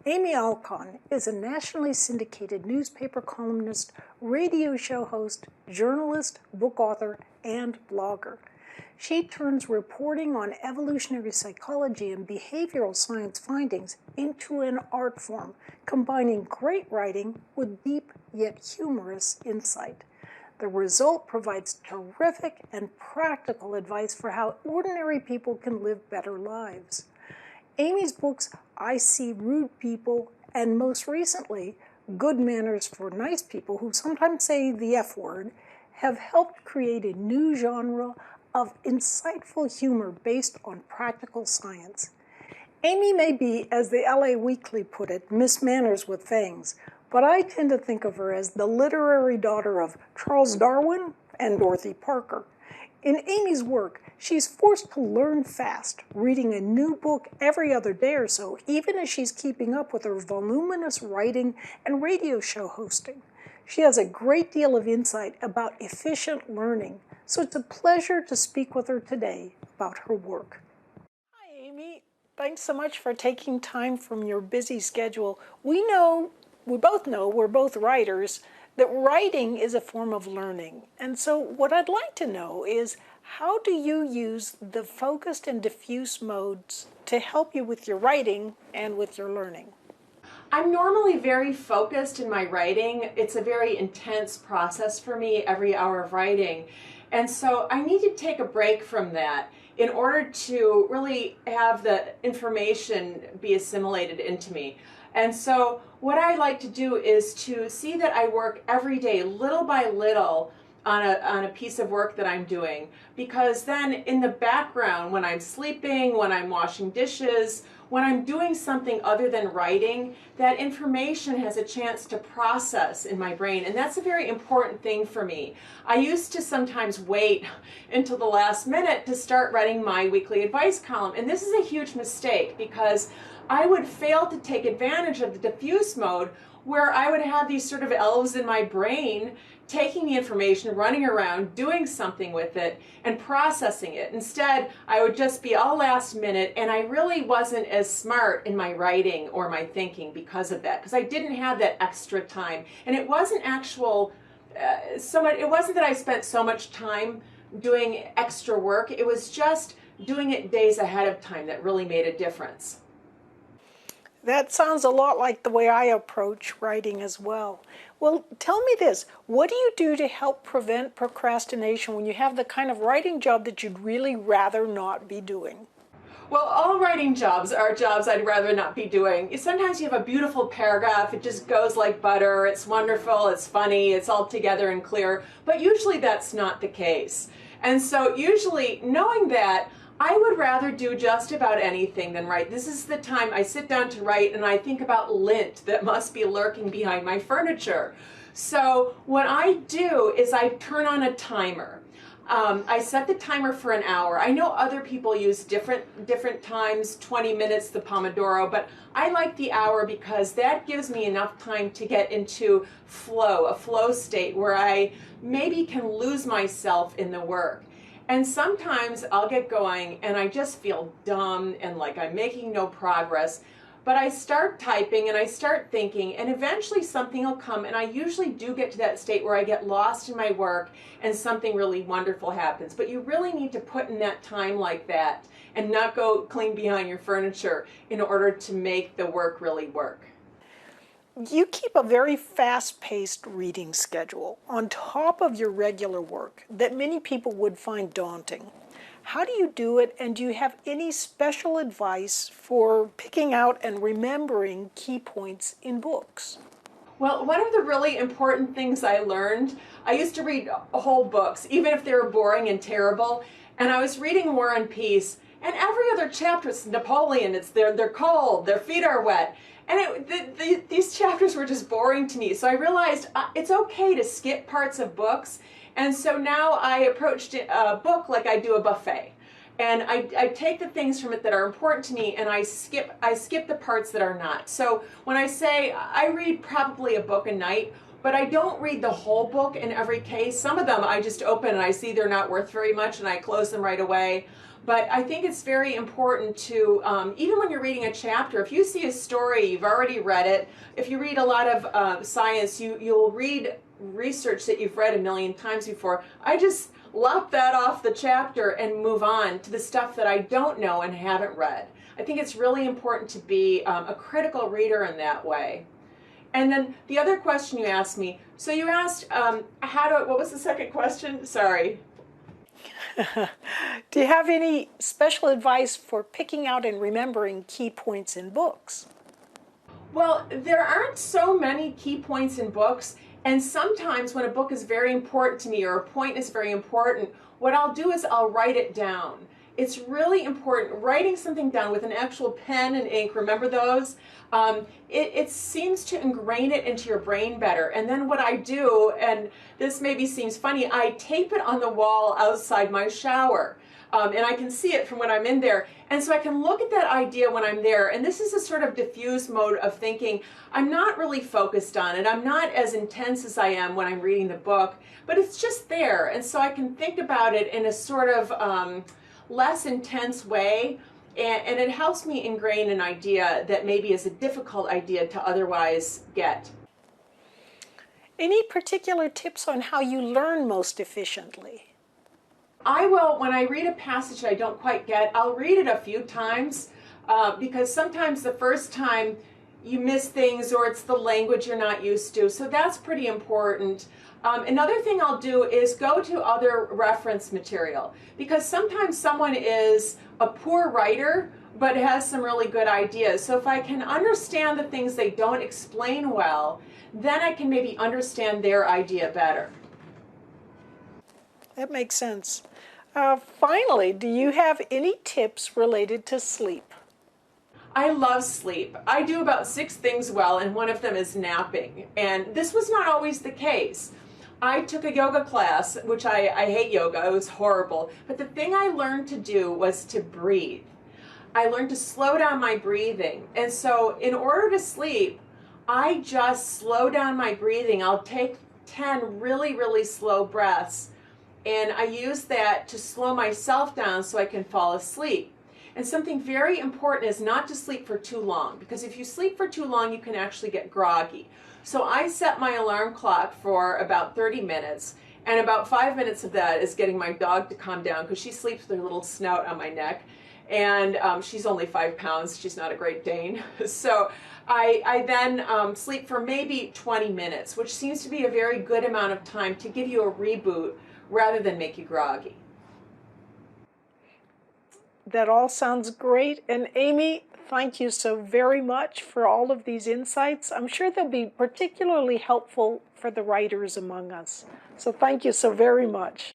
Amy Alkon is a nationally syndicated newspaper columnist, radio show host, journalist, book author, and blogger. She turns reporting on evolutionary psychology and behavioral science findings into an art form, combining great writing with deep yet humorous insight. The result provides terrific and practical advice for how ordinary people can live better lives. Amy's books, I See Rude People, and most recently, Good Manners for Nice People Who Sometimes Say the F Word, have helped create a new genre of insightful humor based on practical science. Amy may be, as the LA Weekly put it, Miss Manners with Fangs, but I tend to think of her as the literary daughter of Charles Darwin and Dorothy Parker. In Amy's work, she's forced to learn fast, reading a new book every other day or so, even as she's keeping up with her voluminous writing and radio show hosting. She has a great deal of insight about efficient learning, so it's a pleasure to speak with her today about her work. Hi, Amy. Thanks so much for taking time from your busy schedule. We both know, we're both writers, that writing is a form of learning. And so what I'd like to know is, how do you use the focused and diffuse modes to help you with your writing and with your learning? I'm normally very focused in my writing. It's a very intense process for me, every hour of writing. And so I need to take a break from that in order to really have the information be assimilated into me. And so what I like to do is to see that I work every day, little by little, on a piece of work that I'm doing. Because then in the background, when I'm sleeping, when I'm washing dishes, when I'm doing something other than writing, that information has a chance to process in my brain. And that's a very important thing for me. I used to sometimes wait until the last minute to start writing my weekly advice column. And this is a huge mistake, because I would fail to take advantage of the diffuse mode, where I would have these sort of elves in my brain taking the information, running around, doing something with it, and processing it. Instead, I would just be all last minute, and I really wasn't as smart in my writing or my thinking because of that, because I didn't have that extra time. And it wasn't it wasn't that I spent so much time doing extra work, it was just doing it days ahead of time that really made a difference. That sounds a lot like the way I approach writing as well. Well, tell me this, what do you do to help prevent procrastination when you have the kind of writing job that you'd really rather not be doing? Well, all writing jobs are jobs I'd rather not be doing. Sometimes you have a beautiful paragraph, it just goes like butter, it's wonderful, it's funny, it's all together and clear, but usually that's not the case. And so usually, knowing that, I would rather do just about anything than write. This is the time I sit down to write and I think about lint that must be lurking behind my furniture. So what I do is I turn on a timer. I set the timer for an hour. I know other people use different times, 20 minutes, the Pomodoro, but I like the hour because that gives me enough time to get into a flow state where I maybe can lose myself in the work. And sometimes I'll get going and I just feel dumb and like I'm making no progress. But I start typing and I start thinking, and eventually something will come, and I usually do get to that state where I get lost in my work and something really wonderful happens. But you really need to put in that time like that and not go clean behind your furniture in order to make the work really work. You keep a very fast-paced reading schedule on top of your regular work that many people would find daunting. How do you do it, and do you have any special advice for picking out and remembering key points in books? Well, one of the really important things I learned, I used to read whole books, even if they were boring and terrible, and I was reading War and Peace, and every other chapter is Napoleon, they're cold, their feet are wet. And these chapters were just boring to me. So I realized it's okay to skip parts of books. And so now I approached a book like I do a buffet. And I take the things from it that are important to me, and I skip the parts that are not. So when I say I read probably a book a night, but I don't read the whole book in every case. Some of them I just open and I see they're not worth very much and I close them right away. But I think it's very important to, even when you're reading a chapter, if you see a story, you've already read it. If you read a lot of science, you'll read research that you've read a million times before. I just lop that off the chapter and move on to the stuff that I don't know and haven't read. I think it's really important to be a critical reader in that way. And then the other question you asked me, so you asked what was the second question? Sorry. Do you have any special advice for picking out and remembering key points in books? Well, there aren't so many key points in books, and sometimes when a book is very important to me or a point is very important, what I'll do is I'll write it down. It's really important, writing something down with an actual pen and ink, remember those? It seems to ingrain it into your brain better. And then what I do, and this maybe seems funny, I tape it on the wall outside my shower. And I can see it from when I'm in there. And so I can look at that idea when I'm there. And this is a sort of diffuse mode of thinking. I'm not really focused on it. I'm not as intense as I am when I'm reading the book, but it's just there. And so I can think about it in a sort of less intense way. And it helps me ingrain an idea that maybe is a difficult idea to otherwise get. Any particular tips on how you learn most efficiently? I will, when I read a passage I don't quite get, I'll read it a few times because sometimes the first time you miss things or it's the language you're not used to. So that's pretty important. Another thing I'll do is go to other reference material because sometimes someone is a poor writer but has some really good ideas. So if I can understand the things they don't explain well, then I can maybe understand their idea better. That makes sense. Finally, do you have any tips related to sleep? I love sleep. I do about 6 things well, and one of them is napping. And this was not always the case. I took a yoga class, which I hate yoga, it was horrible. But the thing I learned to do was to breathe. I learned to slow down my breathing. And so in order to sleep, I just slow down my breathing. I'll take 10 really, really slow breaths. And I use that to slow myself down so I can fall asleep. And something very important is not to sleep for too long, because if you sleep for too long, you can actually get groggy. So I set my alarm clock for about 30 minutes, and about 5 minutes of that is getting my dog to calm down because she sleeps with her little snout on my neck. And she's only 5 pounds. She's not a Great Dane. So I then sleep for maybe 20 minutes, which seems to be a very good amount of time to give you a reboot rather than make you groggy. That all sounds great. And Amy, thank you so very much for all of these insights. I'm sure they'll be particularly helpful for the writers among us. So thank you so very much.